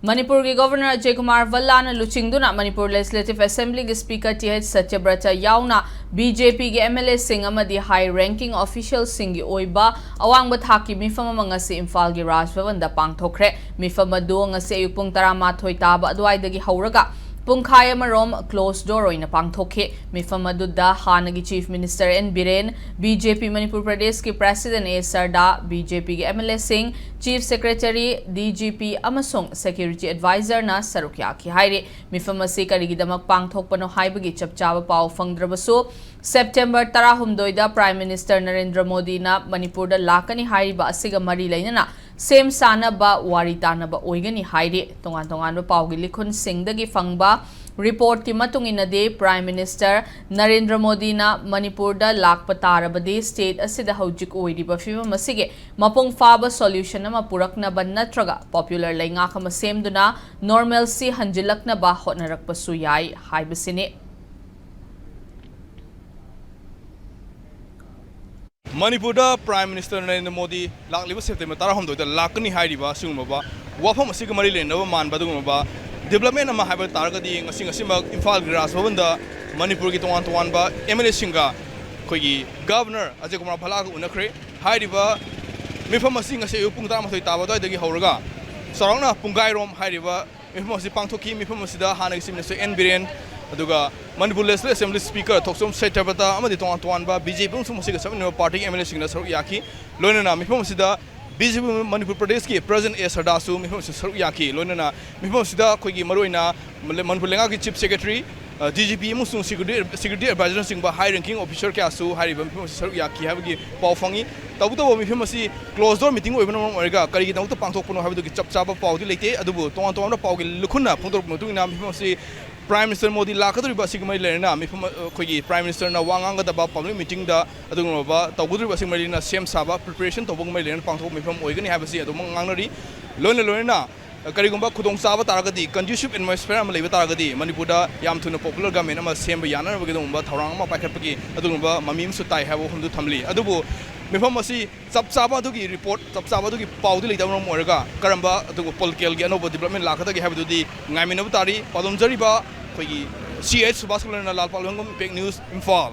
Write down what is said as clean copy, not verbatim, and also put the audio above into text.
Manipur ki Governor Ajay Kumar Bhalla na luchingduna Manipur Legislative Assembly ki Speaker TH Satyabrata yauna BJP ki MLA sing amadi high ranking official sing gi oiba awangba thaki mifam ngasi Imphal gi Raj Bhavan da pangthokre mifam adu ngasi ayuk pung 12 taba adwaidagi hauraga Pungkhai amarom closed door oina pangthokhe mifam aduda hanagi Chief Minister N Biren BJP Manipur Pradesh ki President A Sarda BJP ki MLA Singh Chief Secretary DGP amasung Security Advisor na sarukya ki haire mifam asi karigidamak pangthokpano haibagi chapchaba pau fangdrabasu September 12 da Prime Minister Narendra Modi na Manipur da lakani haiba asiga mari lainana Same sana ba waritana ba oigani haire tongan ba paugi likhun singdagi fangba report ki matung inade Prime Minister Narendra Modi na Manipur da lakpatarabadi state asida hojik oiriba fiba masige mapung faba solution na mapurakna ba natraga popular lainga kama semduna normalcy hanjilakna ba hotnarakpasu yai haibasine Manipur Prime Minister Narendra Modi lakliba September 12 da lakani hairiba sungmaba wafam asiga mari lenaba manba dugumaba development ama haiba targadi ngasi Imphal Gras Bhavanda Manipur ki tongan ba MLA singa khogi Governor Ajay Kumar Bhalla ko unakre hairiba mifam asi ngasi upung 13 taba dagi hauraga sarangna pungai rom hairiba mifam asi pangthoki mifam asi da hanagi Minister N Biren aduga Manipur Legislative Assembly Speaker Thoksom Satyabrata amadi tongan ba BJP sum musiga sabne party MLA singna saruk yaki loinana mifam sida BJP Manipur Pradesh ki President A Sarda su mifam saruk yaki loinana mifam sida khoigi maroina Manipur lenga ki Chief Secretary DGP musung Security Advisor singba high ranking officer kya su hariba mifam saruk yaki habagi pau fangi tabuto mifam si closed door meeting oibana morga karigi tabuto pangthokpono habadu ki chapchaba pau di leite adubu tongan pau gi lukhuna phongdor mutungina mifam si Prime Minister Modi lakadri ba sigmai lerna mifam khogi Prime Minister na wanganga da ba public meeting da adungma ba tawgudri ba sigmai na sem saba preparation tawbung mai lerna pangthok mifam oigani habasi adum ngangnari loina karigumba khudong saba taragadi conducive atmosphere am leiba taragadi Manipur da yam thuna popular government ama semba yana ba gedum ba thorang ma paikhatpagi adungba mamim su tai habo hundu thamli adubu mifam asi chapchaba dugi report chapchaba dugi paudi leitam morga karamba adugo political gi anoba development lakada gi habdu di ngaimina tari padum jari ba khogi CH Subhash Lal Palwangam Fake News Imphal